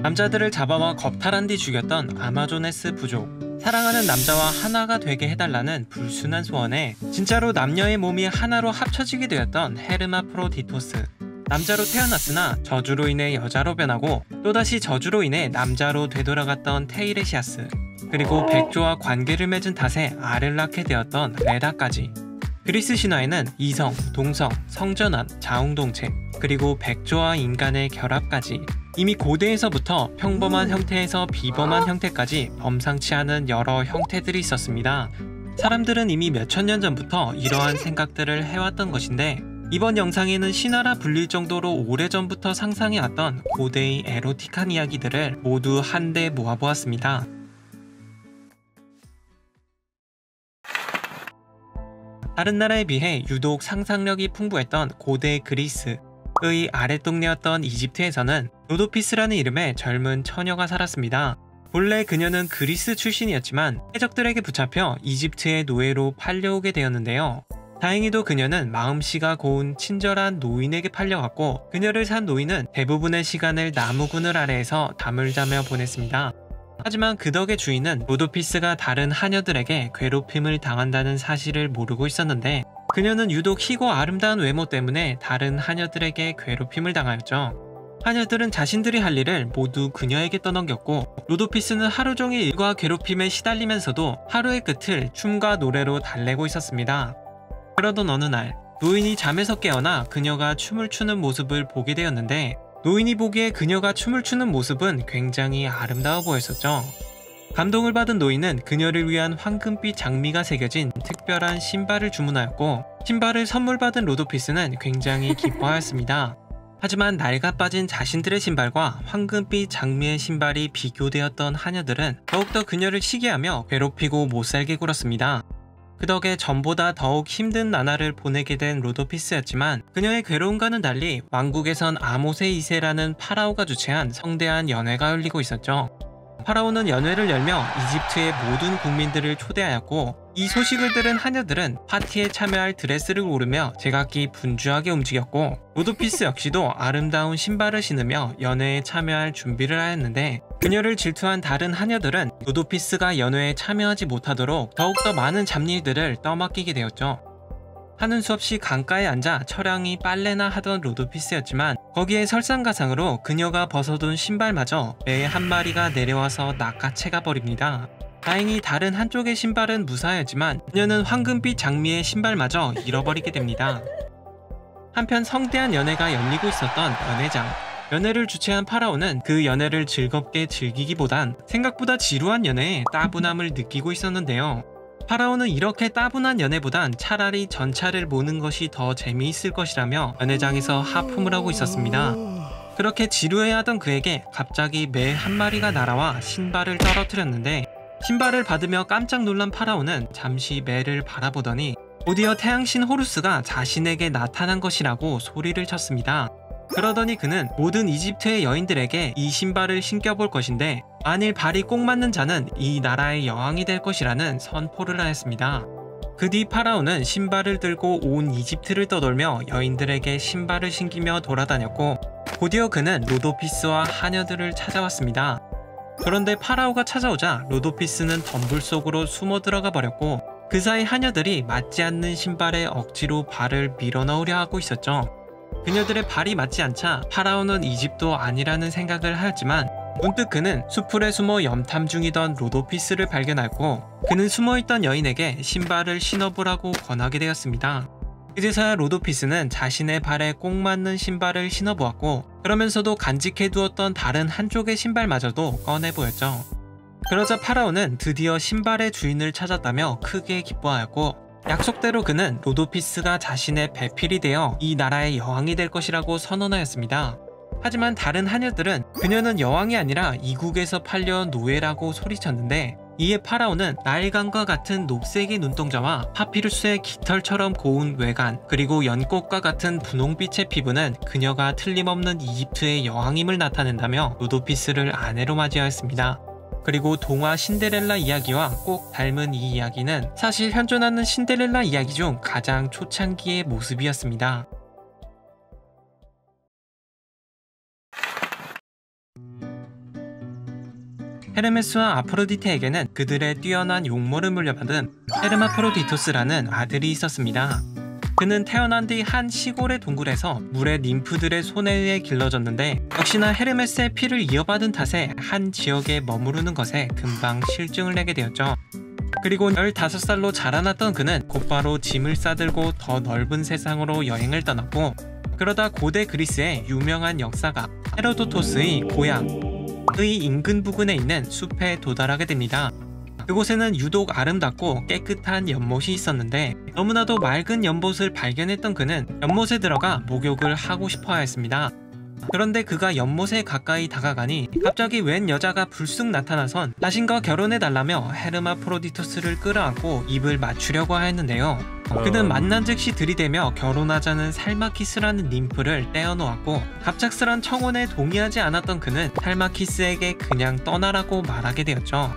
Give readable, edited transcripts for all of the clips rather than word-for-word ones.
남자들을 잡아와 겁탈한 뒤 죽였던 아마조네스 부족. 사랑하는 남자와 하나가 되게 해달라는 불순한 소원에 진짜로 남녀의 몸이 하나로 합쳐지게 되었던 헤르마프로디토스. 남자로 태어났으나 저주로 인해 여자로 변하고 또다시 저주로 인해 남자로 되돌아갔던 테이레시아스. 그리고 백조와 관계를 맺은 탓에 알을 낳게 되었던 레다까지. 그리스 신화에는 이성, 동성, 성전환, 자웅동체, 그리고 백조와 인간의 결합까지 이미 고대에서부터 평범한 형태에서 비범한 형태까지 범상치 않은 여러 형태들이 있었습니다. 사람들은 이미 몇천 년 전부터 이러한 생각들을 해왔던 것인데 이번 영상에는 신화라 불릴 정도로 오래전부터 상상해왔던 고대의 에로틱한 이야기들을 모두 한데 모아보았습니다. 다른 나라에 비해 유독 상상력이 풍부했던 고대 그리스의 아랫동네였던 이집트에서는 로도피스라는 이름의 젊은 처녀가 살았습니다. 본래 그녀는 그리스 출신이었지만 해적들에게 붙잡혀 이집트의 노예로 팔려오게 되었는데요. 다행히도 그녀는 마음씨가 고운 친절한 노인에게 팔려갔고 그녀를 산 노인은 대부분의 시간을 나무 그늘 아래에서 잠을 자며 보냈습니다. 하지만 그 덕의 주인은 로도피스가 다른 하녀들에게 괴롭힘을 당한다는 사실을 모르고 있었는데 그녀는 유독 희고 아름다운 외모 때문에 다른 하녀들에게 괴롭힘을 당하였죠. 하녀들은 자신들이 할 일을 모두 그녀에게 떠넘겼고 로도피스는 하루 종일 일과 괴롭힘에 시달리면서도 하루의 끝을 춤과 노래로 달래고 있었습니다. 그러던 어느 날 노인이 잠에서 깨어나 그녀가 춤을 추는 모습을 보게 되었는데 노인이 보기에 그녀가 춤을 추는 모습은 굉장히 아름다워 보였었죠. 감동을 받은 노인은 그녀를 위한 황금빛 장미가 새겨진 특별한 신발을 주문하였고 신발을 선물 받은 로도피스는 굉장히 기뻐하였습니다. 하지만 낡아 빠진 자신들의 신발과 황금빛 장미의 신발이 비교되었던 하녀들은 더욱더 그녀를 시기하며 괴롭히고 못살게 굴었습니다. 그 덕에 전보다 더욱 힘든 나날을 보내게 된 로도피스였지만 그녀의 괴로움과는 달리 왕국에선 아모세 2세라는 파라오가 주최한 성대한 연회가 열리고 있었죠. 파라오는 연회를 열며 이집트의 모든 국민들을 초대하였고 이 소식을 들은 하녀들은 파티에 참여할 드레스를 고르며 제각기 분주하게 움직였고 로도피스 역시도 아름다운 신발을 신으며 연회에 참여할 준비를 하였는데 그녀를 질투한 다른 하녀들은 로도피스가 연회에 참여하지 못하도록 더욱더 많은 잡일들을 떠맡기게 되었죠. 하는 수 없이 강가에 앉아 처량히 빨래나 하던 로도피스였지만 거기에 설상가상으로 그녀가 벗어둔 신발마저 매 한 마리가 내려와서 낚아채가 버립니다. 다행히 다른 한쪽의 신발은 무사하였지만 그녀는 황금빛 장미의 신발마저 잃어버리게 됩니다. 한편 성대한 연회가 열리고 있었던 연회장. 연회를 주최한 파라오는 그 연회를 즐겁게 즐기기보단 생각보다 지루한 연회에 따분함을 느끼고 있었는데요. 파라오는 이렇게 따분한 연회보단 차라리 전차를 모는 것이 더 재미있을 것이라며 연회장에서 하품을 하고 있었습니다. 그렇게 지루해하던 그에게 갑자기 매 한 마리가 날아와 신발을 떨어뜨렸는데 신발을 받으며 깜짝 놀란 파라오는 잠시 매를 바라보더니 드디어 태양신 호루스가 자신에게 나타난 것이라고 소리를 쳤습니다. 그러더니 그는 모든 이집트의 여인들에게 이 신발을 신겨볼 것인데 만일 발이 꼭 맞는 자는 이 나라의 여왕이 될 것이라는 선포를 하였습니다. 그 뒤 파라오는 신발을 들고 온 이집트를 떠돌며 여인들에게 신발을 신기며 돌아다녔고 곧이어 그는 로도피스와 하녀들을 찾아왔습니다. 그런데 파라오가 찾아오자 로도피스는 덤불 속으로 숨어 들어가 버렸고 그 사이 하녀들이 맞지 않는 신발에 억지로 발을 밀어넣으려 하고 있었죠. 그녀들의 발이 맞지 않자 파라오는 이집도 아니라는 생각을 하였지만 문득 그는 수풀에 숨어 염탐 중이던 로도피스를 발견하고 그는 숨어있던 여인에게 신발을 신어보라고 권하게 되었습니다. 그제서야 로도피스는 자신의 발에 꼭 맞는 신발을 신어보았고 그러면서도 간직해두었던 다른 한쪽의 신발마저도 꺼내보였죠. 그러자 파라오는 드디어 신발의 주인을 찾았다며 크게 기뻐하였고 약속대로 그는 로도피스가 자신의 배필이 되어 이 나라의 여왕이 될 것이라고 선언하였습니다. 하지만 다른 하녀들은 그녀는 여왕이 아니라 이국에서 팔려온 노예라고 소리쳤는데 이에 파라오는 나일강과 같은 녹색의 눈동자와 파피루스의 깃털처럼 고운 외관 그리고 연꽃과 같은 분홍빛의 피부는 그녀가 틀림없는 이집트의 여왕임을 나타낸다며 로도피스를 아내로 맞이하였습니다. 그리고 동화 신데렐라 이야기와 꼭 닮은 이 이야기는 사실 현존하는 신데렐라 이야기 중 가장 초창기의 모습이었습니다. 헤르메스와 아프로디테에게는 그들의 뛰어난 용모를 물려받은 헤르마프로디토스라는 아들이 있었습니다. 그는 태어난 뒤 한 시골의 동굴에서 물의 ним프들의 손에 의해 길러졌는데 역시나 헤르메스의 피를 이어받은 탓에 한 지역에 머무르는 것에 금방 실증을 내게 되었죠. 그리고 15살로 자라났던 그는 곧바로 짐을 싸들고 더 넓은 세상으로 여행을 떠났고, 그러다 고대 그리스의 유명한 역사가 헤로도토스의 고향의 인근 부근에 있는 숲에 도달하게 됩니다. 그곳에는 유독 아름답고 깨끗한 연못이 있었는데 너무나도 맑은 연못을 발견했던 그는 연못에 들어가 목욕을 하고 싶어 하였습니다. 그런데 그가 연못에 가까이 다가가니 갑자기 웬 여자가 불쑥 나타나선 자신과 결혼해달라며 헤르마프로디토스를 끌어안고 입을 맞추려고 하였는데요. 그는 만난 즉시 들이대며 결혼하자는 살마키스라는 ним프를 떼어놓았고, 갑작스런 청혼에 동의하지 않았던 그는 살마키스에게 그냥 떠나라고 말하게 되었죠.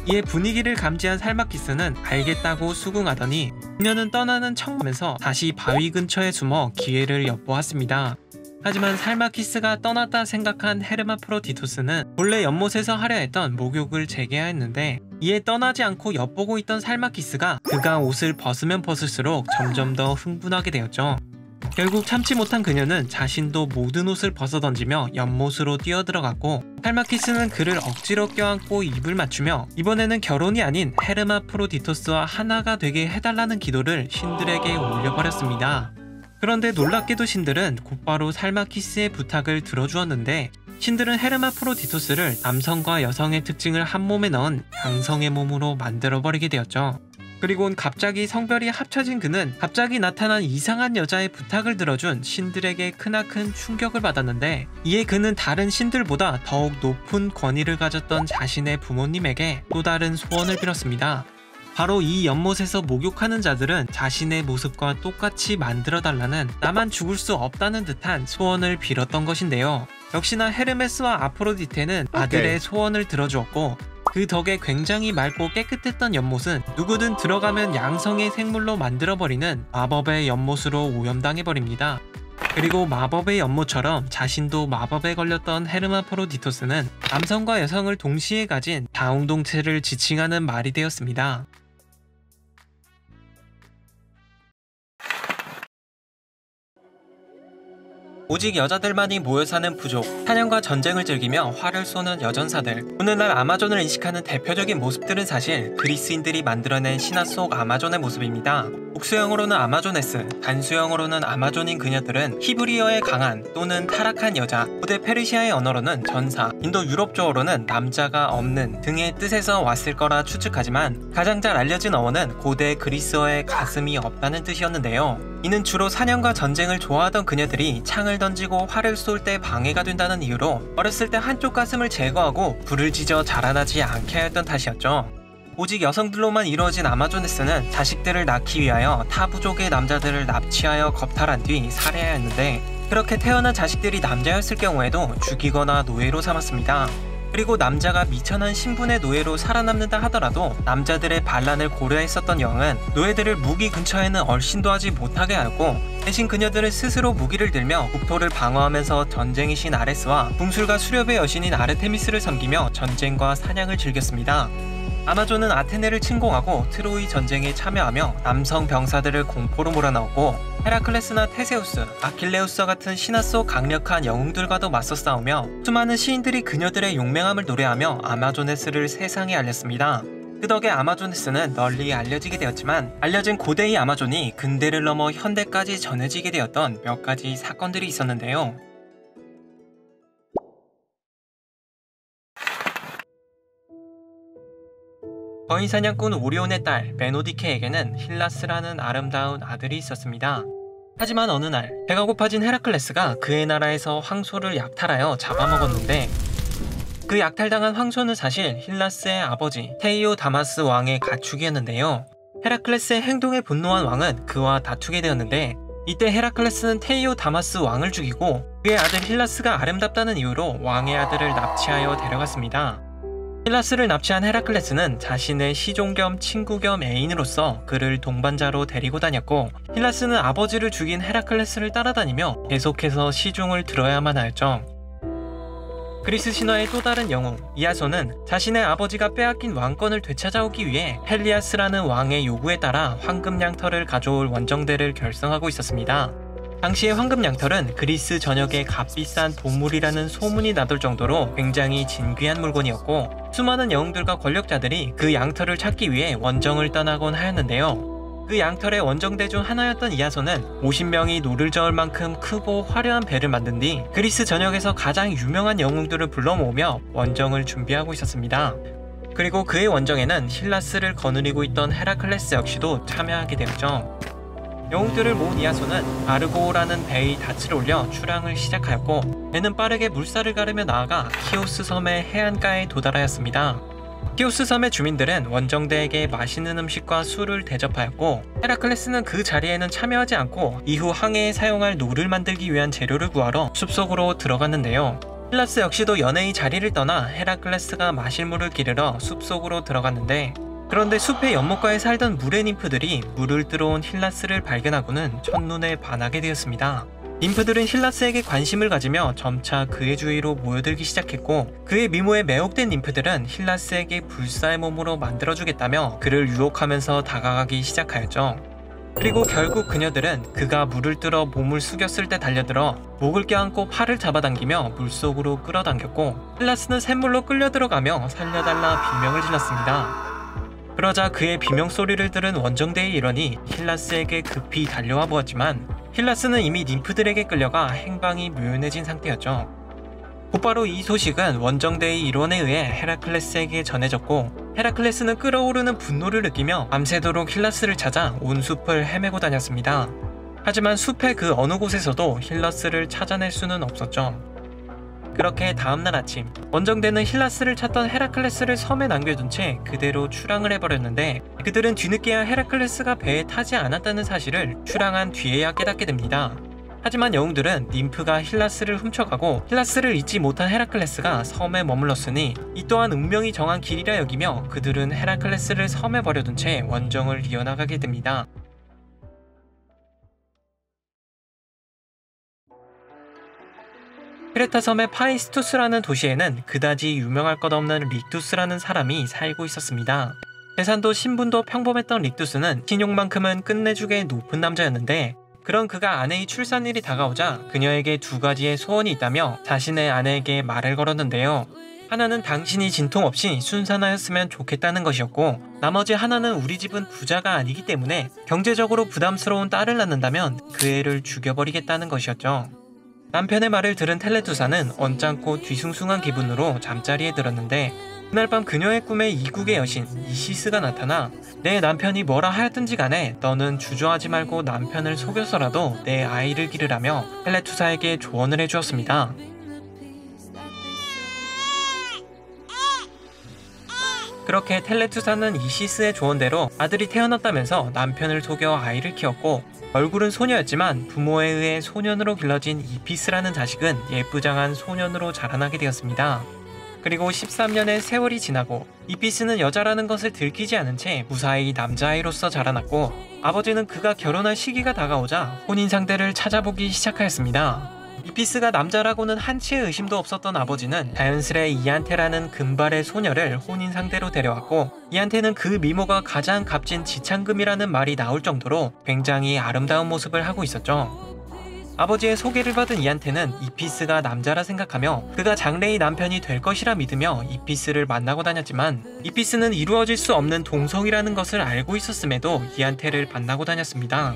이에 분위기를 감지한 살마키스는 알겠다고 수긍하더니 그녀는 떠나는 척하면서 다시 바위 근처에 숨어 기회를 엿보았습니다. 하지만 살마키스가 떠났다 생각한 헤르마프로디토스는 본래 연못에서 하려 했던 목욕을 재개하였는데, 이에 떠나지 않고 엿보고 있던 살마키스가 그가 옷을 벗으면 벗을수록 점점 더 흥분하게 되었죠. 결국 참지 못한 그녀는 자신도 모든 옷을 벗어던지며 연못으로 뛰어들어갔고, 살마키스는 그를 억지로 껴안고 입을 맞추며 이번에는 결혼이 아닌 헤르마프로디토스와 하나가 되게 해달라는 기도를 신들에게 올려버렸습니다. 그런데 놀랍게도 신들은 곧바로 살마키스의 부탁을 들어주었는데, 신들은 헤르마프로디토스를 남성과 여성의 특징을 한 몸에 넣은 양성의 몸으로 만들어버리게 되었죠. 그리곤 갑자기 성별이 합쳐진 그는 갑자기 나타난 이상한 여자의 부탁을 들어준 신들에게 크나큰 충격을 받았는데, 이에 그는 다른 신들보다 더욱 높은 권위를 가졌던 자신의 부모님에게 또 다른 소원을 빌었습니다. 바로 이 연못에서 목욕하는 자들은 자신의 모습과 똑같이 만들어달라는, 나만 죽을 수 없다는 듯한 소원을 빌었던 것인데요. 역시나 헤르메스와 아프로디테는 아들의 소원을 들어주었고, 그 덕에 굉장히 맑고 깨끗했던 연못은 누구든 들어가면 양성의 생물로 만들어버리는 마법의 연못으로 오염당해버립니다. 그리고 마법의 연못처럼 자신도 마법에 걸렸던 헤르마프로디토스는 남성과 여성을 동시에 가진 다운동체를 지칭하는 말이 되었습니다. 오직 여자들만이 모여 사는 부족, 사냥과 전쟁을 즐기며 활을 쏘는 여전사들, 오늘날 아마존을 인식하는 대표적인 모습들은 사실 그리스인들이 만들어낸 신화 속 아마존의 모습입니다. 복수형으로는 아마조네스, 단수형으로는 아마존인 그녀들은 히브리어의 강한 또는 타락한 여자, 고대 페르시아의 언어로는 전사, 인도 유럽조어로는 남자가 없는 등의 뜻에서 왔을 거라 추측하지만, 가장 잘 알려진 어원은 고대 그리스어의 가슴이 없다는 뜻이었는데요. 이는 주로 사냥과 전쟁을 좋아하던 그녀들이 창을 던지고 활을 쏠 때 방해가 된다는 이유로 어렸을 때 한쪽 가슴을 제거하고 불을 지져 자라나지 않게 하였던 탓이었죠. 오직 여성들로만 이루어진 아마조네스는 자식들을 낳기 위하여 타 부족의 남자들을 납치하여 겁탈한 뒤 살해하였는데, 그렇게 태어난 자식들이 남자였을 경우에도 죽이거나 노예로 삼았습니다. 그리고 남자가 미천한 신분의 노예로 살아남는다 하더라도 남자들의 반란을 고려했었던 여왕은 노예들을 무기 근처에는 얼씬도 하지 못하게 하였고, 대신 그녀들은 스스로 무기를 들며 국토를 방어하면서 전쟁의 신 아레스와 궁술과 수렵의 여신인 아르테미스를 섬기며 전쟁과 사냥을 즐겼습니다. 아마존은 아테네를 침공하고 트로이 전쟁에 참여하며 남성 병사들을 공포로 몰아넣었고, 헤라클레스나 테세우스, 아킬레우스와 같은 신화 속 강력한 영웅들과도 맞서 싸우며 수많은 시인들이 그녀들의 용맹함을 노래하며 아마조네스를 세상에 알렸습니다. 그 덕에 아마조네스는 널리 알려지게 되었지만, 알려진 고대의 아마존이 근대를 넘어 현대까지 전해지게 되었던 몇 가지 사건들이 있었는데요. 거인 사냥꾼 오리온의 딸 메노디케에게는 힐라스라는 아름다운 아들이 있었습니다. 하지만 어느 날 배가 고파진 헤라클레스가 그의 나라에서 황소를 약탈하여 잡아먹었는데, 그 약탈당한 황소는 사실 힐라스의 아버지 테이오 다마스 왕의 가축이었는데요. 헤라클레스의 행동에 분노한 왕은 그와 다투게 되었는데, 이때 헤라클레스는 테이오 다마스 왕을 죽이고 그의 아들 힐라스가 아름답다는 이유로 왕의 아들을 납치하여 데려갔습니다. 힐라스를 납치한 헤라클레스는 자신의 시종 겸 친구 겸 애인으로서 그를 동반자로 데리고 다녔고, 힐라스는 아버지를 죽인 헤라클레스를 따라다니며 계속해서 시중을 들어야만 하였죠. 그리스 신화의 또 다른 영웅 이아손은 자신의 아버지가 빼앗긴 왕권을 되찾아오기 위해 헬리아스라는 왕의 요구에 따라 황금 양털을 가져올 원정대를 결성하고 있었습니다. 당시의 황금 양털은 그리스 전역의 값비싼 보물이라는 소문이 나돌 정도로 굉장히 진귀한 물건이었고, 수많은 영웅들과 권력자들이 그 양털을 찾기 위해 원정을 떠나곤 하였는데요. 그 양털의 원정대 중 하나였던 이아손은 50명이 노를 저을 만큼 크고 화려한 배를 만든 뒤 그리스 전역에서 가장 유명한 영웅들을 불러 모으며 원정을 준비하고 있었습니다. 그리고 그의 원정에는 힐라스를 거느리고 있던 헤라클레스 역시도 참여하게 되었죠. 영웅들을 모은 이아손은 아르고라는 배의 닻을 올려 출항을 시작하였고, 배는 빠르게 물살을 가르며 나아가 키오스 섬의 해안가에 도달하였습니다. 키오스 섬의 주민들은 원정대에게 맛있는 음식과 술을 대접하였고, 헤라클레스는 그 자리에는 참여하지 않고 이후 항해에 사용할 노를 만들기 위한 재료를 구하러 숲속으로 들어갔는데요. 힐라스 역시도 연애의 자리를 떠나 헤라클레스가 마실 물을 기르러 숲속으로 들어갔는데, 그런데 숲의 연못가에 살던 물의 ним프들이 물을 들어온 힐라스를 발견하고는 첫눈에 반하게 되었습니다. ним프들은 힐라스에게 관심을 가지며 점차 그의 주위로 모여들기 시작했고, 그의 미모에 매혹된 ним프들은 힐라스에게 불사의 몸으로 만들어주겠다며 그를 유혹하면서 다가가기 시작하였죠. 그리고 결국 그녀들은 그가 물을 뜨러 몸을 숙였을 때 달려들어 목을 껴안고 팔을 잡아당기며 물속으로 끌어당겼고, 힐라스는 샘물로 끌려 들어가며 살려달라 비명을 질렀습니다. 그러자 그의 비명소리를 들은 원정대의 일원이 힐라스에게 급히 달려와 보았지만, 힐라스는 이미 ним프들에게 끌려가 행방이 묘연해진 상태였죠. 곧바로 이 소식은 원정대의 일원에 의해 헤라클레스에게 전해졌고, 헤라클레스는 끓어오르는 분노를 느끼며 밤새도록 힐라스를 찾아 온 숲을 헤매고 다녔습니다. 하지만 숲의 그 어느 곳에서도 힐라스를 찾아낼 수는 없었죠. 그렇게 다음날 아침, 원정대는 힐라스를 찾던 헤라클레스를 섬에 남겨둔 채 그대로 출항을 해버렸는데, 그들은 뒤늦게야 헤라클레스가 배에 타지 않았다는 사실을 출항한 뒤에야 깨닫게 됩니다. 하지만 영웅들은 ним프가 힐라스를 훔쳐가고 힐라스를 잊지 못한 헤라클레스가 섬에 머물렀으니 이 또한 운명이 정한 길이라 여기며 그들은 헤라클레스를 섬에 버려둔 채 원정을 이어나가게 됩니다. 크레타 섬의 파이스투스라는 도시에는 그다지 유명할 것 없는 릭투스라는 사람이 살고 있었습니다. 재산도 신분도 평범했던 릭투스는 신용만큼은 끝내주게 높은 남자였는데, 그런 그가 아내의 출산일이 다가오자 그녀에게 두 가지의 소원이 있다며 자신의 아내에게 말을 걸었는데요. 하나는 당신이 진통 없이 순산하였으면 좋겠다는 것이었고, 나머지 하나는 우리 집은 부자가 아니기 때문에 경제적으로 부담스러운 딸을 낳는다면 그 애를 죽여버리겠다는 것이었죠. 남편의 말을 들은 텔레투사는 언짢고 뒤숭숭한 기분으로 잠자리에 들었는데, 그날 밤 그녀의 꿈에 이국의 여신 이시스가 나타나 내 남편이 뭐라 하였든지 간에 너는 주저하지 말고 남편을 속여서라도 내 아이를 기르라며 텔레투사에게 조언을 해주었습니다. 그렇게 텔레투사는 이시스의 조언대로 아들이 태어났다면서 남편을 속여 아이를 키웠고, 얼굴은 소녀였지만 부모에 의해 소년으로 길러진 이피스라는 자식은 예쁘장한 소년으로 자라나게 되었습니다. 그리고 13년의 세월이 지나고 이피스는 여자라는 것을 들키지 않은 채 무사히 남자아이로서 자라났고, 아버지는 그가 결혼할 시기가 다가오자 혼인 상대를 찾아보기 시작하였습니다. 이피스가 남자라고는 한치의 의심도 없었던 아버지는 자연스레 이안테라는 금발의 소녀를 혼인 상대로 데려왔고, 이안테는 그 미모가 가장 값진 지창금이라는 말이 나올 정도로 굉장히 아름다운 모습을 하고 있었죠. 아버지의 소개를 받은 이안테는 이피스가 남자라 생각하며 그가 장래의 남편이 될 것이라 믿으며 이피스를 만나고 다녔지만, 이피스는 이루어질 수 없는 동성이라는 것을 알고 있었음에도 이안테를 만나고 다녔습니다.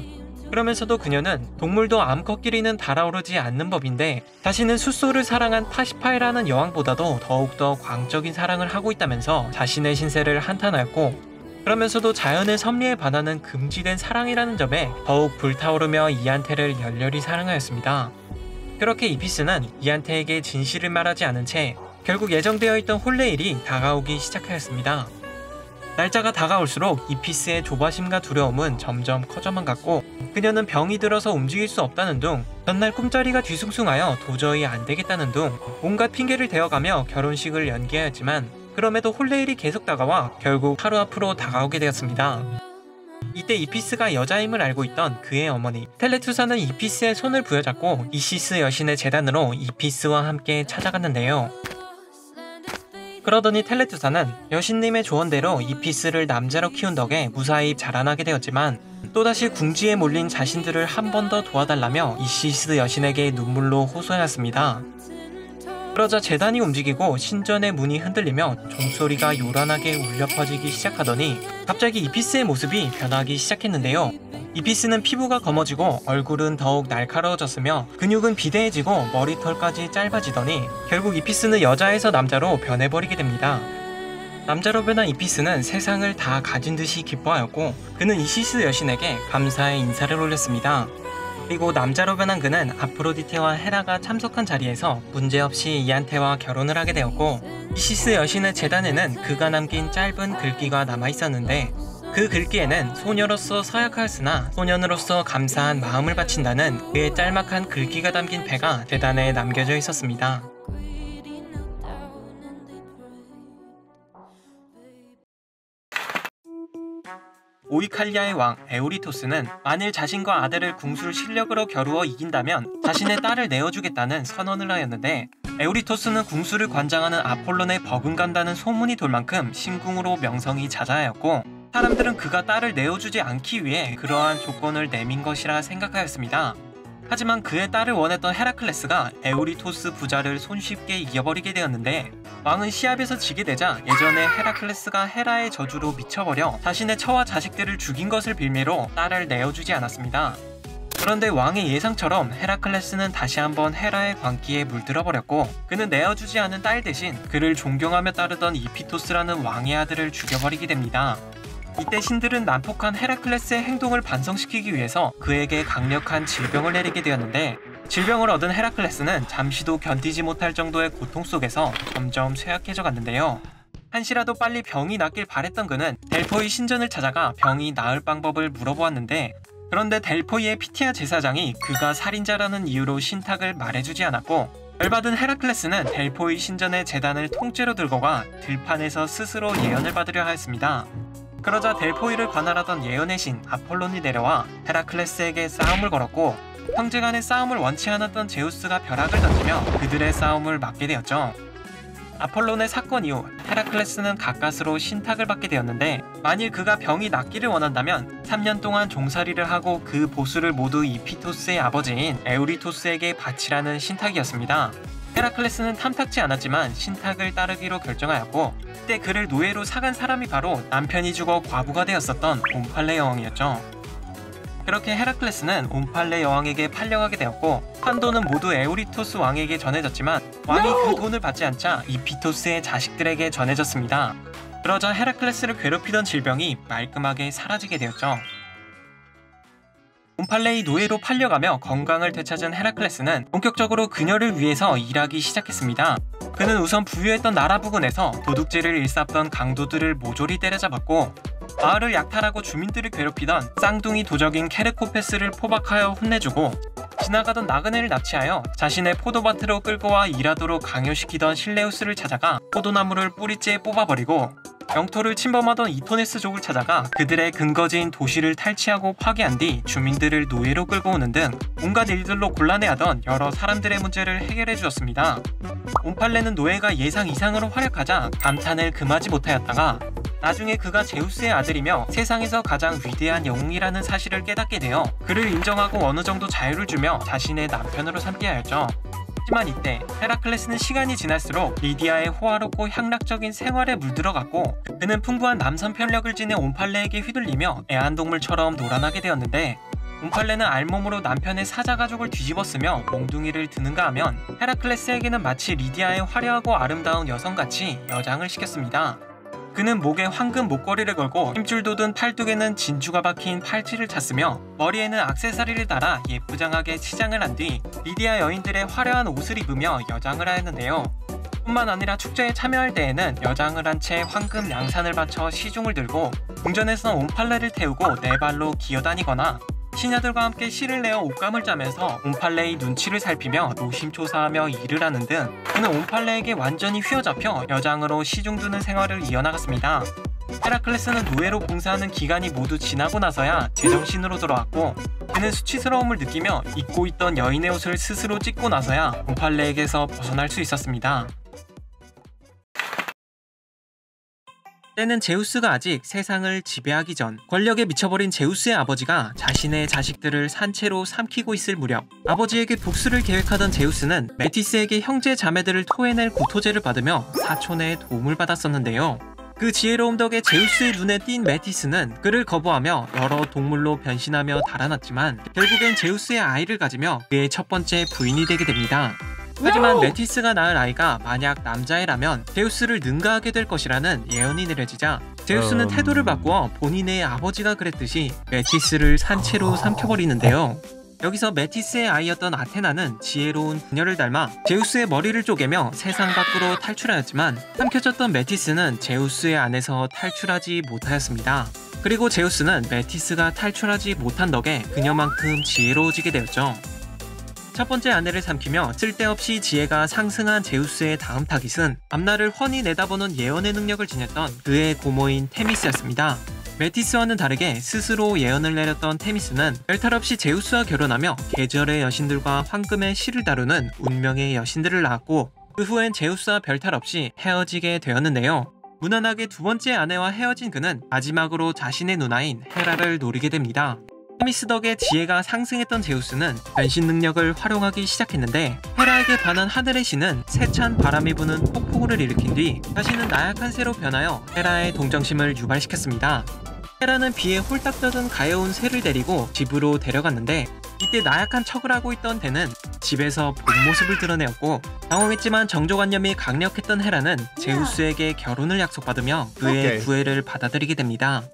그러면서도 그녀는 동물도 암컷끼리는 달아오르지 않는 법인데, 자신은 숫소를 사랑한 파시파이라는 여왕보다도 더욱더 광적인 사랑을 하고 있다면서 자신의 신세를 한탄하였고, 그러면서도 자연의 섭리에 반하는 금지된 사랑이라는 점에 더욱 불타오르며 이안테를 열렬히 사랑하였습니다. 그렇게 이피스는 이안테에게 진실을 말하지 않은 채 결국 예정되어 있던 혼례일이 다가오기 시작하였습니다. 날짜가 다가올수록 이피스의 조바심과 두려움은 점점 커져만 갔고, 그녀는 병이 들어서 움직일 수 없다는 둥, 전날 꿈자리가 뒤숭숭하여 도저히 안되겠다는 둥, 온갖 핑계를 대어가며 결혼식을 연기하였지만, 그럼에도 혼례일이 계속 다가와 결국 하루 앞으로 다가오게 되었습니다. 이때 이피스가 여자임을 알고 있던 그의 어머니 텔레투사는 이피스의 손을 부여잡고 이시스 여신의 재단으로 이피스와 함께 찾아갔는데요. 그러더니 텔레투사는 여신님의 조언대로 이피스를 남자로 키운 덕에 무사히 자라나게 되었지만 또다시 궁지에 몰린 자신들을 한 번 더 도와달라며 이시스 여신에게 눈물로 호소하였습니다. 그러자 재단이 움직이고 신전의 문이 흔들리며 종소리가 요란하게 울려 퍼지기 시작하더니 갑자기 이피스의 모습이 변하기 시작했는데요. 이피스는 피부가 검어지고 얼굴은 더욱 날카로워졌으며 근육은 비대해지고 머리털까지 짧아지더니 결국 이피스는 여자에서 남자로 변해버리게 됩니다. 남자로 변한 이피스는 세상을 다 가진 듯이 기뻐하였고 그는 이시스 여신에게 감사의 인사를 올렸습니다. 그리고 남자로 변한 그는 아프로디테와 헤라가 참석한 자리에서 문제없이 이안테와 결혼을 하게 되었고 이시스 여신의 제단에는 그가 남긴 짧은 글귀가 남아있었는데 그 글귀에는 소녀로서 서약하였으나 소년으로서 감사한 마음을 바친다는 그의 짤막한 글귀가 담긴 패가 제단에 남겨져 있었습니다. 오이칼리아의 왕 에우리토스는 만일 자신과 아들을 궁술 실력으로 겨루어 이긴다면 자신의 딸을 내어주겠다는 선언을 하였는데 에우리토스는 궁술을 관장하는 아폴론에 버금간다는 소문이 돌 만큼 신궁으로 명성이 자자하였고 사람들은 그가 딸을 내어주지 않기 위해 그러한 조건을 내민 것이라 생각하였습니다. 하지만 그의 딸을 원했던 헤라클레스가 에우리토스 부자를 손쉽게 이겨버리게 되었는데 왕은 시합에서 지게 되자 예전에 헤라클레스가 헤라의 저주로 미쳐버려 자신의 처와 자식들을 죽인 것을 빌미로 딸을 내어주지 않았습니다. 그런데 왕의 예상처럼 헤라클레스는 다시 한번 헤라의 광기에 물들어버렸고 그는 내어주지 않은 딸 대신 그를 존경하며 따르던 이피토스라는 왕의 아들을 죽여버리게 됩니다. 이때 신들은 난폭한 헤라클레스의 행동을 반성시키기 위해서 그에게 강력한 질병을 내리게 되었는데 질병을 얻은 헤라클레스는 잠시도 견디지 못할 정도의 고통 속에서 점점 쇠약해져 갔는데요. 한시라도 빨리 병이 낫길 바랬던 그는 델포이 신전을 찾아가 병이 나을 방법을 물어보았는데 그런데 델포이의 피티아 제사장이 그가 살인자라는 이유로 신탁을 말해주지 않았고 열받은 헤라클레스는 델포이 신전의 제단을 통째로 들고 가 들판에서 스스로 예언을 받으려 하였습니다. 그러자 델포이를 관할하던 예언의 신 아폴론이 내려와 헤라클레스에게 싸움을 걸었고 형제 간의 싸움을 원치 않았던 제우스가 벼락을 던지며 그들의 싸움을 막게 되었죠. 아폴론의 사건 이후 헤라클레스는 가까스로 신탁을 받게 되었는데 만일 그가 병이 낫기를 원한다면 3년 동안 종살이를 하고 그 보수를 모두 이피토스의 아버지인 에우리토스에게 바치라는 신탁이었습니다. 헤라클레스는 탐탁지 않았지만 신탁을 따르기로 결정하였고 그때 그를 노예로 사간 사람이 바로 남편이 죽어 과부가 되었었던 옴팔레 여왕이었죠. 그렇게 헤라클레스는 옴팔레 여왕에게 팔려가게 되었고 판도는 모두 에우리토스 왕에게 전해졌지만 왕이 그 돈을 받지 않자 이피토스의 자식들에게 전해졌습니다. 그러자 헤라클레스를 괴롭히던 질병이 말끔하게 사라지게 되었죠. 옴팔레의 노예로 팔려가며 건강을 되찾은 헤라클레스는 본격적으로 그녀를 위해서 일하기 시작했습니다. 그는 우선 부유했던 나라 부근에서 도둑질을 일삼던 강도들을 모조리 때려잡았고 마을을 약탈하고 주민들을 괴롭히던 쌍둥이 도적인 케르코페스를 포박하여 혼내주고 지나가던 나그네를 납치하여 자신의 포도밭으로 끌고 와 일하도록 강요시키던 실레우스를 찾아가 포도나무를 뿌리째 뽑아버리고 영토를 침범하던 이토네스족을 찾아가 그들의 근거지인 도시를 탈취하고 파괴한 뒤 주민들을 노예로 끌고 오는 등 온갖 일들로 곤란해하던 여러 사람들의 문제를 해결해 주었습니다. 옴팔레는 노예가 예상 이상으로 활약하자 감탄을 금하지 못하였다가 나중에 그가 제우스의 아들이며 세상에서 가장 위대한 영웅이라는 사실을 깨닫게 되어 그를 인정하고 어느 정도 자유를 주며 자신의 남편으로 삼게 하였죠. 하지만 이때 헤라클레스는 시간이 지날수록 리디아의 호화롭고 향락적인 생활에 물들어갔고 그는 풍부한 남선 편력을 지닌 옴팔레에게 휘둘리며 애완동물처럼 놀아나게 되었는데 옴팔레는 알몸으로 남편의 사자가족을 뒤집었으며 몽둥이를 드는가 하면 헤라클레스에게는 마치 리디아의 화려하고 아름다운 여성같이 여장을 시켰습니다. 그는 목에 황금 목걸이를 걸고 힘줄 돋은 팔뚝에는 진주가 박힌 팔찌를 찼으며 머리에는 액세서리를 달아 예쁘장하게 치장을 한 뒤 리디아 여인들의 화려한 옷을 입으며 여장을 하였는데요. 뿐만 아니라 축제에 참여할 때에는 여장을 한 채 황금 양산을 받쳐 시중을 들고 궁전에서 옴팔레를 태우고 네 발로 기어다니거나 시녀들과 함께 실을 내어 옷감을 짜면서 옴팔레의 눈치를 살피며 노심초사하며 일을 하는 등 그는 옴팔레에게 완전히 휘어잡혀 여장으로 시중두는 생활을 이어나갔습니다. 헤라클레스는 노예로 봉사하는 기간이 모두 지나고 나서야 제정신으로 돌아왔고 그는 수치스러움을 느끼며 입고 있던 여인의 옷을 스스로 찢고 나서야 옴팔레에게서 벗어날 수 있었습니다. 때는 제우스가 아직 세상을 지배하기 전 권력에 미쳐버린 제우스의 아버지가 자신의 자식들을 산채로 삼키고 있을 무렵 아버지에게 복수를 계획하던 제우스는 메티스에게 형제 자매들을 토해낼 구토제를 받으며 사촌의 도움을 받았었는데요. 그 지혜로움 덕에 제우스의 눈에 띈 메티스는 그를 거부하며 여러 동물로 변신하며 달아났지만 결국엔 제우스의 아이를 가지며 그의 첫 번째 부인이 되게 됩니다. 하지만 메티스가 낳을 아이가 만약 남자애라면 제우스를 능가하게 될 것이라는 예언이 내려지자 제우스는 태도를 바꾸어 본인의 아버지가 그랬듯이 메티스를 산채로 삼켜버리는데요. 여기서 메티스의 아이였던 아테나는 지혜로운 부녀를 닮아 제우스의 머리를 쪼개며 세상 밖으로 탈출하였지만 삼켜졌던 메티스는 제우스의 안에서 탈출하지 못하였습니다. 그리고 제우스는 메티스가 탈출하지 못한 덕에 그녀만큼 지혜로워지게 되었죠. 첫 번째 아내를 삼키며 쓸데없이 지혜가 상승한 제우스의 다음 타깃은 앞날을 훤히 내다보는 예언의 능력을 지녔던 그의 고모인 테미스였습니다. 메티스와는 다르게 스스로 예언을 내렸던 테미스는 별탈 없이 제우스와 결혼하며 계절의 여신들과 황금의 실을 다루는 운명의 여신들을 낳았고 그 후엔 제우스와 별탈 없이 헤어지게 되었는데요. 무난하게 두 번째 아내와 헤어진 그는 마지막으로 자신의 누나인 헤라를 노리게 됩니다. 테미스 덕에 지혜가 상승했던 제우스는 변신 능력을 활용하기 시작했는데 헤라에게 반한 하늘의 신은 세찬 바람이 부는 폭풍우를 일으킨 뒤 자신은 나약한 새로 변하여 헤라의 동정심을 유발시켰습니다. 헤라는 비에 홀딱 젖은 가여운 새를 데리고 집으로 데려갔는데 이때 나약한 척을 하고 있던 대는 집에서 본 모습을 드러내었고 당황했지만 정조관념이 강력했던 헤라는 제우스에게 결혼을 약속받으며 그의 구애를 받아들이게 됩니다.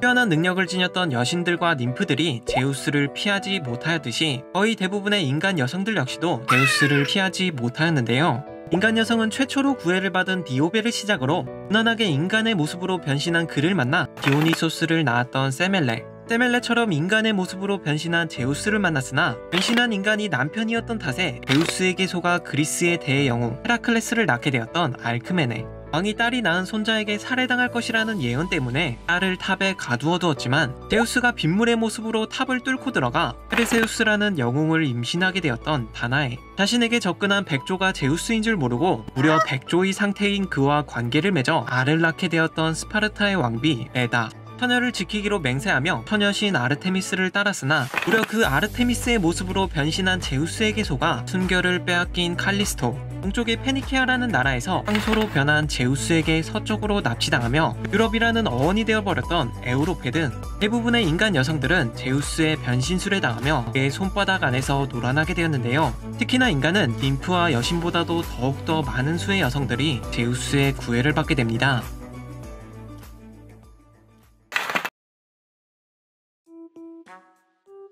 뛰어난 능력을 지녔던 여신들과 님프들이 제우스를 피하지 못하였듯이 거의 대부분의 인간 여성들 역시도 제우스를 피하지 못하였는데요. 인간 여성은 최초로 구애를 받은 디오베를 시작으로 무난하게 인간의 모습으로 변신한 그를 만나 디오니소스를 낳았던 세멜레처럼 인간의 모습으로 변신한 제우스를 만났으나 변신한 인간이 남편이었던 탓에 제우스에게 속아 그리스의 대영웅 헤라클레스를 낳게 되었던 알크메네. 왕이 딸이 낳은 손자에게 살해당할 것이라는 예언 때문에 딸을 탑에 가두어두었지만 제우스가 빗물의 모습으로 탑을 뚫고 들어가 페르세우스라는 영웅을 임신하게 되었던 다나에. 자신에게 접근한 백조가 제우스인 줄 모르고 무려 백조의 상태인 그와 관계를 맺어 알을 낳게 되었던 스파르타의 왕비 에다. 처녀를 지키기로 맹세하며 처녀신 아르테미스를 따랐으나 무려 그 아르테미스의 모습으로 변신한 제우스에게 속아 순결을 빼앗긴 칼리스토. 동쪽의 페니키아라는 나라에서 황소로 변한 제우스에게 서쪽으로 납치당하며 유럽이라는 어원이 되어버렸던 에우로페 등 대부분의 인간 여성들은 제우스의 변신술에 당하며 그의 손바닥 안에서 놀아나게 되었는데요. 특히나 인간은 ним프와 여신보다도 더욱더 많은 수의 여성들이 제우스의 구애를 받게 됩니다.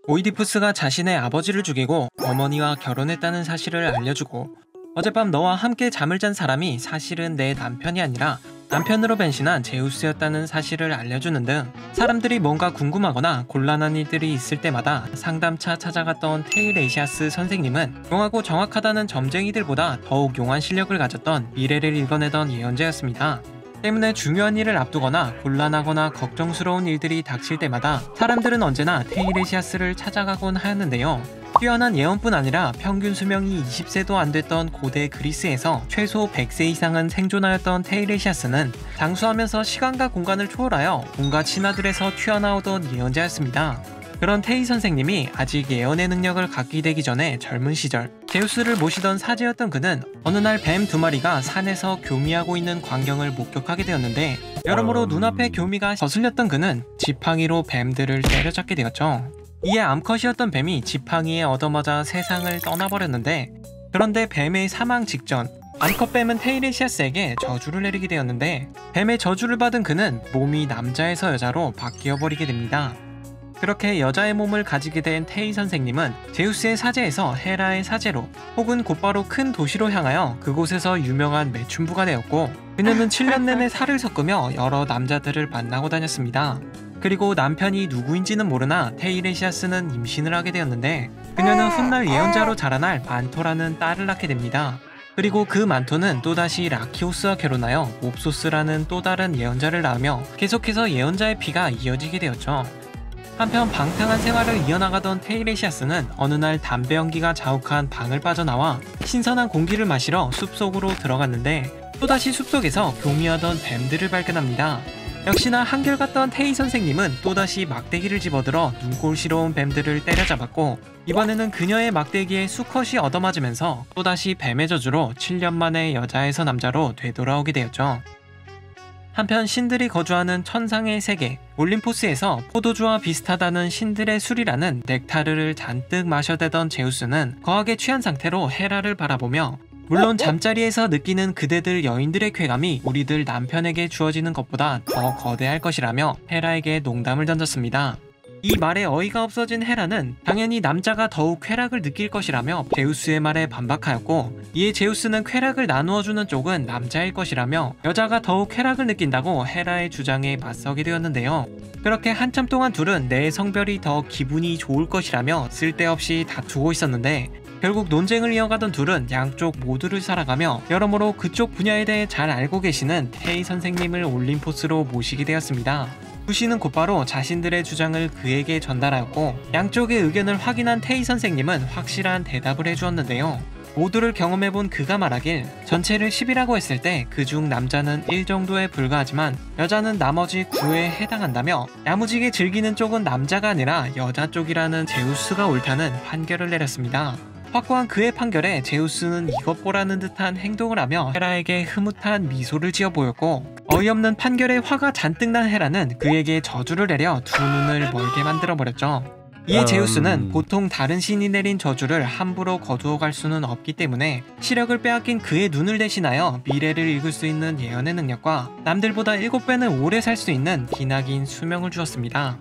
오이디푸스가 자신의 아버지를 죽이고 어머니와 결혼했다는 사실을 알려주고 어젯밤 너와 함께 잠을 잔 사람이 사실은 내 남편이 아니라 남편으로 변신한 제우스였다는 사실을 알려주는 등 사람들이 뭔가 궁금하거나 곤란한 일들이 있을 때마다 상담차 찾아갔던 테이레시아스 선생님은 용하고 정확하다는 점쟁이들보다 더욱 용한 실력을 가졌던 미래를 읽어내던 예언자였습니다. 때문에 중요한 일을 앞두거나 곤란하거나 걱정스러운 일들이 닥칠 때마다 사람들은 언제나 테이레시아스를 찾아가곤 하였는데요. 뛰어난 예언뿐 아니라 평균 수명이 20세도 안 됐던 고대 그리스에서 최소 100세 이상은 생존하였던 테이레시아스는 장수하면서 시간과 공간을 초월하여 온갖 신화들에서 튀어나오던 예언자였습니다. 그런 테이 선생님이 아직 예언의 능력을 갖게 되기 전에 젊은 시절 제우스를 모시던 사제였던 그는 어느 날 뱀 두 마리가 산에서 교미하고 있는 광경을 목격하게 되었는데 여러모로 눈앞에 교미가 거슬렸던 그는 지팡이로 뱀들을 때려잡게 되었죠. 이에 암컷이었던 뱀이 지팡이에 얻어맞아 세상을 떠나버렸는데 그런데 뱀의 사망 직전 암컷뱀은 테이레시아스에게 저주를 내리게 되었는데 뱀의 저주를 받은 그는 몸이 남자에서 여자로 바뀌어버리게 됩니다. 그렇게 여자의 몸을 가지게 된 테이 선생님은 제우스의 사제에서 헤라의 사제로 혹은 곧바로 큰 도시로 향하여 그곳에서 유명한 매춘부가 되었고 그녀는 7년 내내 살을 섞으며 여러 남자들을 만나고 다녔습니다. 그리고 남편이 누구인지는 모르나 테이레시아스는 임신을 하게 되었는데 그녀는 훗날 예언자로 자라날 만토라는 딸을 낳게 됩니다. 그리고 그 만토는 또다시 라키오스와 결혼하여 옵소스라는 또 다른 예언자를 낳으며 계속해서 예언자의 피가 이어지게 되었죠. 한편 방탕한 생활을 이어나가던 테이레시아스는 어느 날 담배 연기가 자욱한 방을 빠져나와 신선한 공기를 마시러 숲속으로 들어갔는데 또다시 숲속에서 교미하던 뱀들을 발견합니다. 역시나 한결같던 테이 선생님은 또다시 막대기를 집어들어 눈꼴시러운 뱀들을 때려잡았고 이번에는 그녀의 막대기에 수컷이 얻어맞으면서 또다시 뱀의 저주로 7년 만에 여자에서 남자로 되돌아오게 되었죠. 한편 신들이 거주하는 천상의 세계 올림포스에서 포도주와 비슷하다는 신들의 술이라는 넥타르를 잔뜩 마셔대던 제우스는 거하게 취한 상태로 헤라를 바라보며 물론 잠자리에서 느끼는 그대들 여인들의 쾌감이 우리들 남편에게 주어지는 것보다 더 거대할 것이라며 헤라에게 농담을 던졌습니다. 이 말에 어이가 없어진 헤라는 당연히 남자가 더욱 쾌락을 느낄 것이라며 제우스의 말에 반박하였고 이에 제우스는 쾌락을 나누어주는 쪽은 남자일 것이라며 여자가 더욱 쾌락을 느낀다고 헤라의 주장에 맞서게 되었는데요. 그렇게 한참 동안 둘은 내 성별이 더 기분이 좋을 것이라며 쓸데없이 다투고 있었는데 결국 논쟁을 이어가던 둘은 양쪽 모두를 살아가며 여러모로 그쪽 분야에 대해 잘 알고 계시는 테이 선생님을 올림포스로 모시게 되었습니다. 부시는 곧바로 자신들의 주장을 그에게 전달하였고 양쪽의 의견을 확인한 테이 선생님은 확실한 대답을 해주었는데요. 모두를 경험해본 그가 말하길 전체를 10이라고 했을 때 그중 남자는 1 정도에 불과하지만 여자는 나머지 9에 해당한다며 야무지게 즐기는 쪽은 남자가 아니라 여자 쪽이라는 제우스가 옳다는 판결을 내렸습니다. 확고한 그의 판결에 제우스는 이것 보라는 듯한 행동을 하며 헤라에게 흐뭇한 미소를 지어 보였고 어이없는 판결에 화가 잔뜩 난 헤라는 그에게 저주를 내려 두 눈을 멀게 만들어버렸죠. 이에 제우스는 보통 다른 신이 내린 저주를 함부로 거두어 갈 수는 없기 때문에 시력을 빼앗긴 그의 눈을 대신하여 미래를 읽을 수 있는 예언의 능력과 남들보다 7배는 오래 살 수 있는 기나긴 수명을 주었습니다.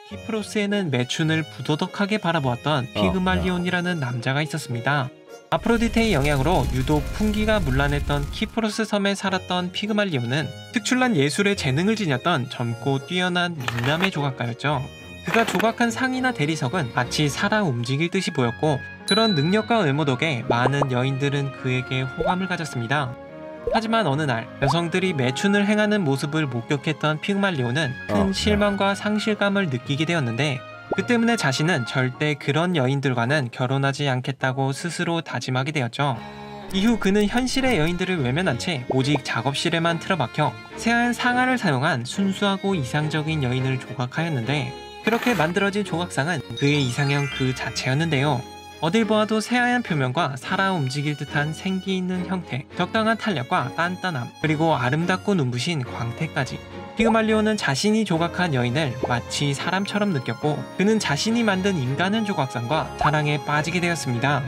키프로스에는 매춘을 부도덕하게 바라보았던 피그말리온이라는 남자가 있었습니다. 아프로디테의 영향으로 유독 풍기가 문란했던 키프로스 섬에 살았던 피그말리온은 특출난 예술의 재능을 지녔던 젊고 뛰어난 민남의 조각가였죠. 그가 조각한 상이나 대리석은 마치 살아 움직일 듯이 보였고 그런 능력과 외모 덕에 많은 여인들은 그에게 호감을 가졌습니다. 하지만 어느 날 여성들이 매춘을 행하는 모습을 목격했던 피그말리온은 큰 실망과 상실감을 느끼게 되었는데 그 때문에 자신은 절대 그런 여인들과는 결혼하지 않겠다고 스스로 다짐하게 되었죠. 이후 그는 현실의 여인들을 외면한 채 오직 작업실에만 틀어박혀 새하얀 상아를 사용한 순수하고 이상적인 여인을 조각하였는데 그렇게 만들어진 조각상은 그의 이상형 그 자체였는데요. 어딜 보아도 새하얀 표면과 살아 움직일 듯한 생기 있는 형태, 적당한 탄력과 단단함, 그리고 아름답고 눈부신 광택까지. 피그말리온은 자신이 조각한 여인을 마치 사람처럼 느꼈고 그는 자신이 만든 인간의 조각상과 사랑에 빠지게 되었습니다.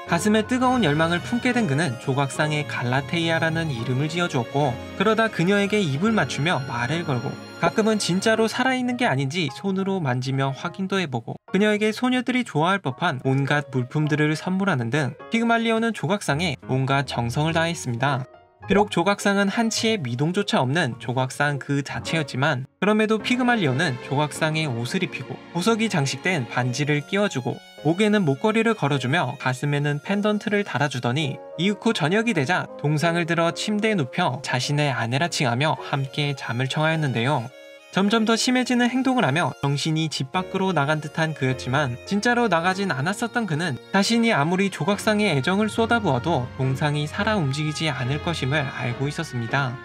가슴에 뜨거운 열망을 품게 된 그는 조각상에 갈라테이아라는 이름을 지어주었고 그러다 그녀에게 입을 맞추며 말을 걸고 가끔은 진짜로 살아있는 게 아닌지 손으로 만지며 확인도 해보고 그녀에게 소녀들이 좋아할 법한 온갖 물품들을 선물하는 등 피그말리온은 조각상에 온갖 정성을 다했습니다. 비록 조각상은 한치의 미동조차 없는 조각상 그 자체였지만 그럼에도 피그말리온은 조각상에 옷을 입히고 보석이 장식된 반지를 끼워주고 목에는 목걸이를 걸어주며 가슴에는 펜던트를 달아주더니 이윽 후 저녁이 되자 동상을 들어 침대에 눕혀 자신의 아내라 칭하며 함께 잠을 청하였는데요. 점점 더 심해지는 행동을 하며 정신이 집 밖으로 나간 듯한 그였지만 진짜로 나가진 않았었던 그는 자신이 아무리 조각상에 애정을 쏟아부어도 동상이 살아 움직이지 않을 것임을 알고 있었습니다.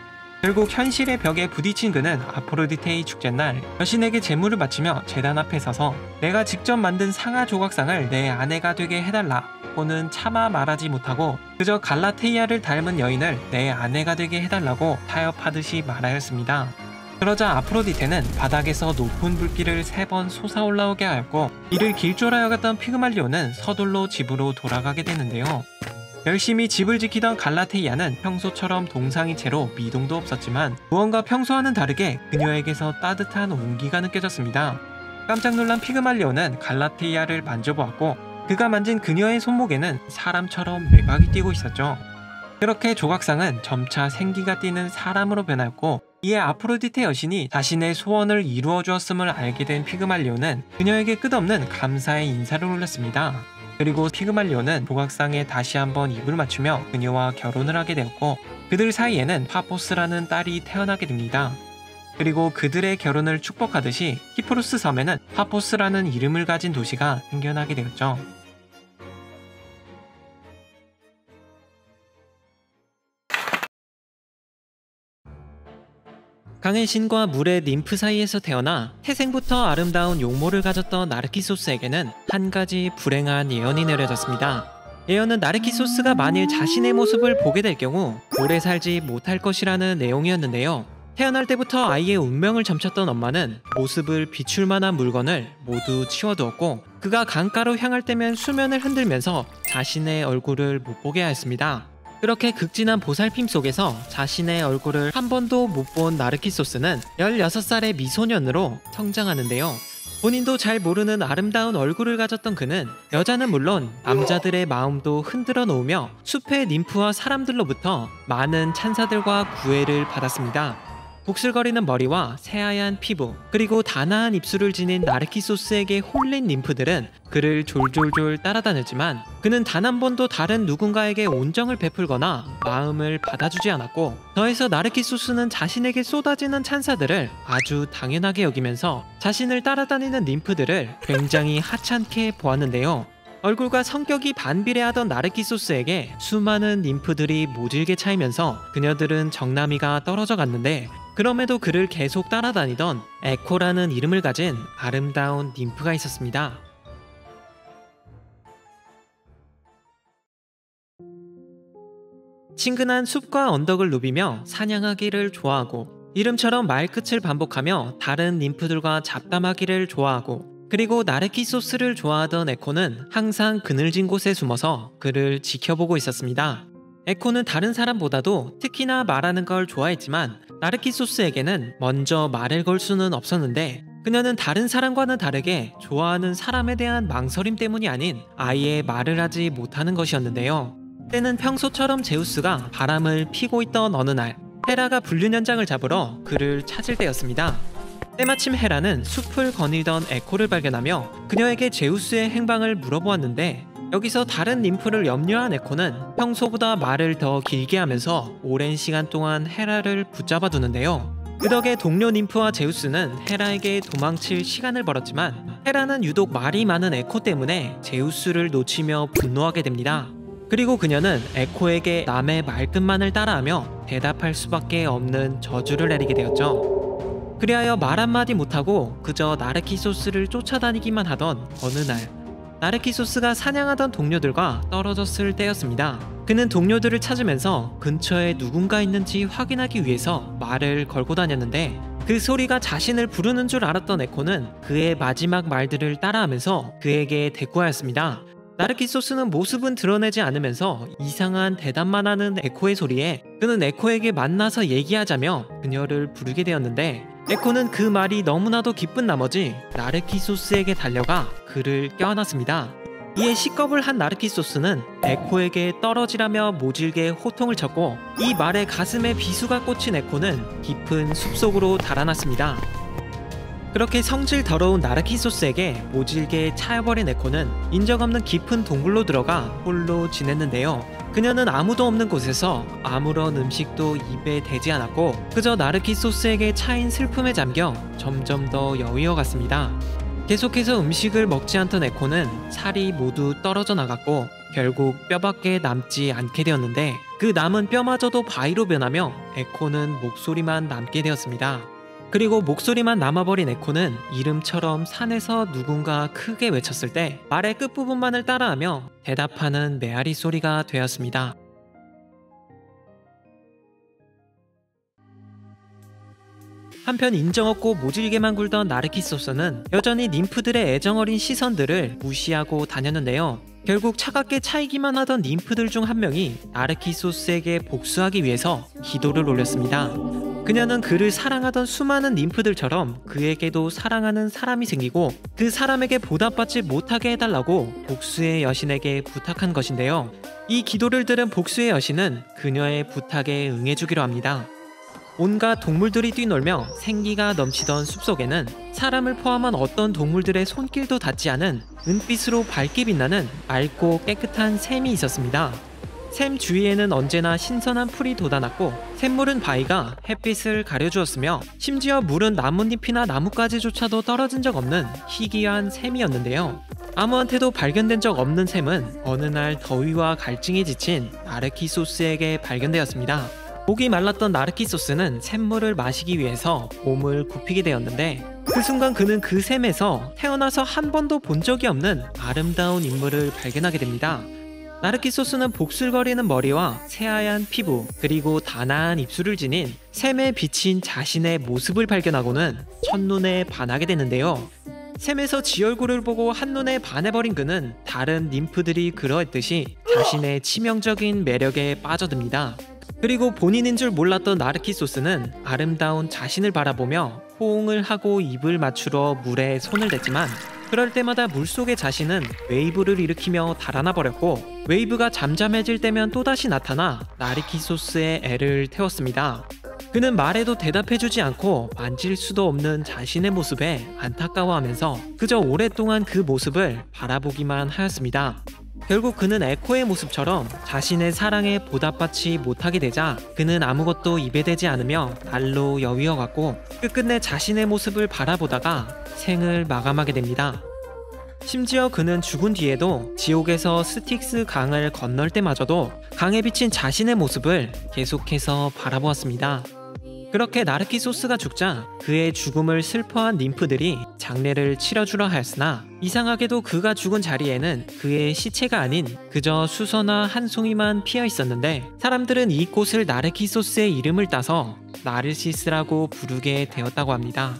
결국 현실의 벽에 부딪힌 그는 아프로디테의 축제날 여신에게 제물을 바치며 제단 앞에 서서 내가 직접 만든 상아 조각상을 내 아내가 되게 해달라 고는 차마 말하지 못하고 그저 갈라테이아를 닮은 여인을 내 아내가 되게 해달라고 타협하듯이 말하였습니다. 그러자 아프로디테는 바닥에서 높은 불길을 3번 솟아올라오게 하였고 이를 길조라여 갔던 피그말리온은 서둘러 집으로 돌아가게 되는데요. 열심히 집을 지키던 갈라테이아는 평소처럼 동상이 채로 미동도 없었지만 무언가 평소와는 다르게 그녀에게서 따뜻한 온기가 느껴졌습니다. 깜짝 놀란 피그말리온은 갈라테이아를 만져보았고 그가 만진 그녀의 손목에는 사람처럼 매박이 뛰고 있었죠. 그렇게 조각상은 점차 생기가 띠는 사람으로 변하였고 이에 아프로디테 여신이 자신의 소원을 이루어 주었음을 알게 된 피그말리온은 그녀에게 끝없는 감사의 인사를 올렸습니다. 그리고 피그말리온은 조각상에 다시 한번 입을 맞추며 그녀와 결혼을 하게 되었고 그들 사이에는 파포스라는 딸이 태어나게 됩니다. 그리고 그들의 결혼을 축복하듯이 키프로스 섬에는 파포스라는 이름을 가진 도시가 생겨나게 되었죠. 강의 신과 물의 님프 사이에서 태어나 태생부터 아름다운 용모를 가졌던 나르키소스에게는 한 가지 불행한 예언이 내려졌습니다. 예언은 나르키소스가 만일 자신의 모습을 보게 될 경우 오래 살지 못할 것이라는 내용이었는데요. 태어날 때부터 아이의 운명을 점쳤던 엄마는 모습을 비출 만한 물건을 모두 치워두었고, 그가 강가로 향할 때면 수면을 흔들면서 자신의 얼굴을 못 보게 하였습니다. 그렇게 극진한 보살핌 속에서 자신의 얼굴을 한 번도 못 본 나르키소스는 16살의 미소년으로 성장하는데요. 본인도 잘 모르는 아름다운 얼굴을 가졌던 그는 여자는 물론 남자들의 마음도 흔들어 놓으며 숲의 님프와 사람들로부터 많은 찬사들과 구애를 받았습니다. 복슬거리는 머리와 새하얀 피부, 그리고 단아한 입술을 지닌 나르키소스에게 홀린 님프들은 그를 졸졸졸 따라다녔지만 그는 단 한 번도 다른 누군가에게 온정을 베풀거나 마음을 받아주지 않았고, 더해서 나르키소스는 자신에게 쏟아지는 찬사들을 아주 당연하게 여기면서 자신을 따라다니는 님프들을 굉장히 하찮게 보았는데요. 얼굴과 성격이 반비례하던 나르키소스에게 수많은 님프들이 모질게 차이면서 그녀들은 정남이가 떨어져 갔는데, 그럼에도 그를 계속 따라다니던 에코라는 이름을 가진 아름다운 님프가 있었습니다. 친근한 숲과 언덕을 누비며 사냥하기를 좋아하고, 이름처럼 말끝을 반복하며 다른 님프들과 잡담하기를 좋아하고, 그리고 나르키소스를 좋아하던 에코는 항상 그늘진 곳에 숨어서 그를 지켜보고 있었습니다. 에코는 다른 사람보다도 특히나 말하는 걸 좋아했지만 나르키소스에게는 먼저 말을 걸 수는 없었는데, 그녀는 다른 사람과는 다르게 좋아하는 사람에 대한 망설임 때문이 아닌 아예 말을 하지 못하는 것이었는데요. 때는 평소처럼 제우스가 바람을 피고 있던 어느 날, 헤라가 불륜현장을 잡으러 그를 찾을 때였습니다. 때마침 헤라는 숲을 거닐던 에코를 발견하며 그녀에게 제우스의 행방을 물어보았는데, 여기서 다른 님프를 염려한 에코는 평소보다 말을 더 길게 하면서 오랜 시간 동안 헤라를 붙잡아 두는데요. 그 덕에 동료 님프와 제우스는 헤라에게 도망칠 시간을 벌었지만, 헤라는 유독 말이 많은 에코 때문에 제우스를 놓치며 분노하게 됩니다. 그리고 그녀는 에코에게 남의 말끝만을 따라하며 대답할 수밖에 없는 저주를 내리게 되었죠. 그리하여 말 한마디 못하고 그저 나르키소스를 쫓아다니기만 하던 어느 날, 나르키소스가 사냥하던 동료들과 떨어졌을 때였습니다. 그는 동료들을 찾으면서 근처에 누군가 있는지 확인하기 위해서 말을 걸고 다녔는데, 그 소리가 자신을 부르는 줄 알았던 에코는 그의 마지막 말들을 따라하면서 그에게 대꾸하였습니다. 나르키소스는 모습은 드러내지 않으면서 이상한 대답만 하는 에코의 소리에 그는 에코에게 만나서 얘기하자며 그녀를 부르게 되었는데, 에코는 그 말이 너무나도 기쁜 나머지 나르키소스에게 달려가 그를 껴안았습니다. 이에 시겁을 한 나르키소스는 에코에게 떨어지라며 모질게 호통을 쳤고, 이 말에 가슴에 비수가 꽂힌 에코는 깊은 숲속으로 달아났습니다. 그렇게 성질 더러운 나르키소스에게 모질게 차여버린 에코는 인적없는 깊은 동굴로 들어가 홀로 지냈는데요. 그녀는 아무도 없는 곳에서 아무런 음식도 입에 대지 않았고 그저 나르키소스에게 차인 슬픔에 잠겨 점점 더 여위어갔습니다. 계속해서 음식을 먹지 않던 에코는 살이 모두 떨어져 나갔고 결국 뼈밖에 남지 않게 되었는데, 그 남은 뼈마저도 바위로 변하며 에코는 목소리만 남게 되었습니다. 그리고 목소리만 남아버린 에코는 이름처럼 산에서 누군가 크게 외쳤을 때 말의 끝부분만을 따라하며 대답하는 메아리 소리가 되었습니다. 한편 인정없고 모질게만 굴던 나르키소스는 여전히 님프들의 애정어린 시선들을 무시하고 다녔는데요. 결국 차갑게 차이기만 하던 님프들 중 한 명이 나르키소스에게 복수하기 위해서 기도를 올렸습니다. 그녀는 그를 사랑하던 수많은 님프들처럼 그에게도 사랑하는 사람이 생기고 그 사람에게 보답받지 못하게 해달라고 복수의 여신에게 부탁한 것인데요. 이 기도를 들은 복수의 여신은 그녀의 부탁에 응해주기로 합니다. 온갖 동물들이 뛰놀며 생기가 넘치던 숲속에는 사람을 포함한 어떤 동물들의 손길도 닿지 않은 은빛으로 밝게 빛나는 맑고 깨끗한 샘이 있었습니다. 샘 주위에는 언제나 신선한 풀이 돋아났고 샘물은 바위가 햇빛을 가려주었으며 심지어 물은 나뭇잎이나 나뭇가지조차도 떨어진 적 없는 희귀한 샘이었는데요. 아무한테도 발견된 적 없는 샘은 어느 날 더위와 갈증에 지친 나르키소스에게 발견되었습니다. 목이 말랐던 나르키소스는 샘물을 마시기 위해서 몸을 굽히게 되었는데 그 순간 그는 그 샘에서 태어나서 한 번도 본 적이 없는 아름다운 인물을 발견하게 됩니다. 나르키소스는 복슬거리는 머리와 새하얀 피부 그리고 단아한 입술을 지닌 샘에 비친 자신의 모습을 발견하고는 첫눈에 반하게 되는데요. 샘에서 지 얼굴을 보고 한눈에 반해버린 그는 다른 님프들이 그러했듯이 자신의 치명적인 매력에 빠져듭니다. 그리고 본인인 줄 몰랐던 나르키소스는 아름다운 자신을 바라보며 호응을 하고 입을 맞추러 물에 손을 댔지만 그럴 때마다 물속의 자신은 웨이브를 일으키며 달아나 버렸고 웨이브가 잠잠해질 때면 또다시 나타나 나르키소스의 애를 태웠습니다. 그는 말에도 대답해주지 않고 만질 수도 없는 자신의 모습에 안타까워하면서 그저 오랫동안 그 모습을 바라보기만 하였습니다. 결국 그는 에코의 모습처럼 자신의 사랑에 보답받지 못하게 되자 그는 아무것도 입에 대지 않으며 날로 여위어갔고 끝끝내 자신의 모습을 바라보다가 생을 마감하게 됩니다. 심지어 그는 죽은 뒤에도 지옥에서 스틱스 강을 건널 때마저도 강에 비친 자신의 모습을 계속해서 바라보았습니다. 그렇게 나르키소스가 죽자 그의 죽음을 슬퍼한 님프들이 장례를 치러주려 하였으나 이상하게도 그가 죽은 자리에는 그의 시체가 아닌 그저 수서나 한 송이만 피어 있었는데 사람들은 이 꽃을 나르키소스의 이름을 따서 나르시스라고 부르게 되었다고 합니다.